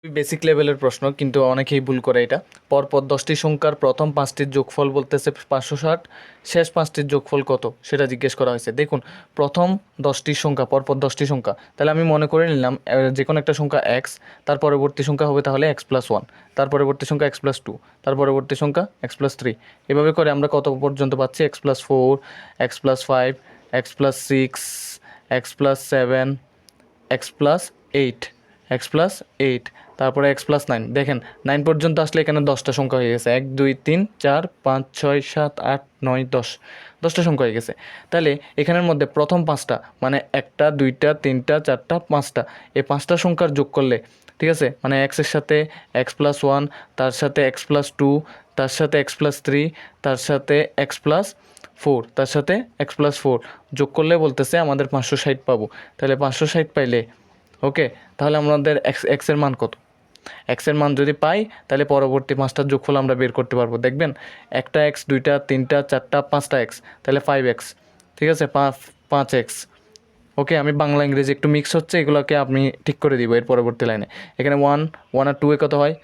Basic লেভেলের প্রশ্ন, কিন্তু অনেকেই ভুল করে এটা। পরপর 10টি সংখ্যার প্রথম 5টির যোগফল বলতেছে 560, শেষ 5টির যোগফল কত সেটা জিজ্ঞেস করা হয়েছে। দেখুন, প্রথম 10টি সংখ্যা, পরপর 10টি সংখ্যা, তাহলে আমি মনে করে নিলাম যে কোনো একটা সংখ্যা এক্স, তার পরবর্তী সংখ্যা হবে তাহলে x+1, তার পরবর্তী সংখ্যা x+2, তার পরবর্তী সংখ্যা x+3। এভাবে করে আমরা কত পর্যন্ত পাচ্ছি? x+4, x+5, x+6, x+7, x+8, x+8, তারপরে x+9। দেখেন 9 পর্যন্ত আসলে এখানে 10টা সংখ্যা হয়ে গেছে। 1 2 3 4 5 6 7 8 9 10, 10টা সংখ্যা হয়ে গেছে। তাহলে এখানের মধ্যে প্রথম 5টা মানে 1টা 2টা 3টা 4টা 5টা, এই 5টা সংখ্যার যোগ করলে, ঠিক আছে, মানে এক্সের সাথে x+1, তার সাথে x+2, তার সাথে x+3, তার সাথে x+4, তার সাথে x+4 যোগ করলে বলতেছে আমাদের 560 পাবো। তাহলে 560 পাইলে, ওকে, তাহলে আমাদের এক্সের মান কত? এক্সের মান যদি পাই তাহলে পরবর্তী 5টার যোগফল আমরা বের করতে পারবো। দেখবেন, একটা এক্স, 2টা 3টা 4টা 5টা এক্স, তাহলে 5x, ঠিক আছে, 5x। ওকে, আমি বাংলা ইংরেজি একটু মিক্স হচ্ছে, এগুলোকে আপনি ঠিক করে দিব এর পরবর্তী লাইনে। এখানে 1 আর 2 এ কত হয়?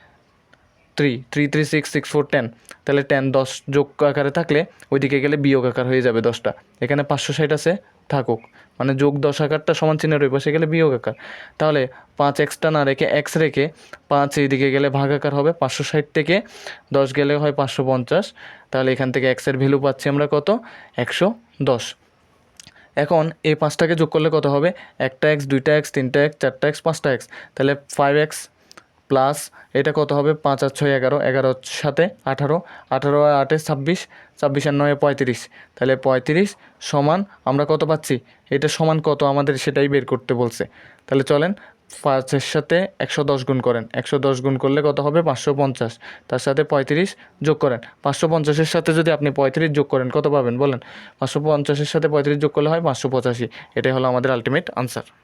3 3 3 6 6 4 10, তাহলে 10 10 যোগ আকারে থাকলে ওইদিকে গেলে বিয়োগ আকার হয়ে যাবে 10টা। এখানে 560 আছে, থাকুক, মানে যোগ 10 আকারটা সমান চিহ্নের ওই পাশে গেলে বিয়োগ আকার। তাহলে 5xটা না রেখে এক্স রেখে 5 এইদিকে গেলে ভাগ আকার হবে। 560 থেকে 10 গেলে হয় 550। তাহলে এখান থেকে এক্সের ভ্যালু পাচ্ছি আমরা কত? 110। এখন এই 5টাকে যোগ করলে কত হবে? একটা এক্স, 2টা এক্স, 3টা এক্স, 4টা এক্স, 5টা এক্স, তাহলে 5x প্লাস এটা কত হবে? 5 আর 6 11, 11 সাথে 18, 18 আর 8 26, 26 আর 9 35, তাহলে 35 সমান আমরা কত পাচ্ছি? এটা সমান কত আমাদের সেটাই বের করতে বলছে। তাহলে চলেন 5-এর সাথে 110 গুণ করেন। 110 গুণ করলে কত হবে? 550। তার সাথে 35 যোগ করেন। 550-এর সাথে যদি আপনি 35 যোগ করেন কত পাবেন বলেন? 550-এর সাথে 35 যোগ করলে হয় 585। এটাই হলো আমাদের আলটিমেট আনসার।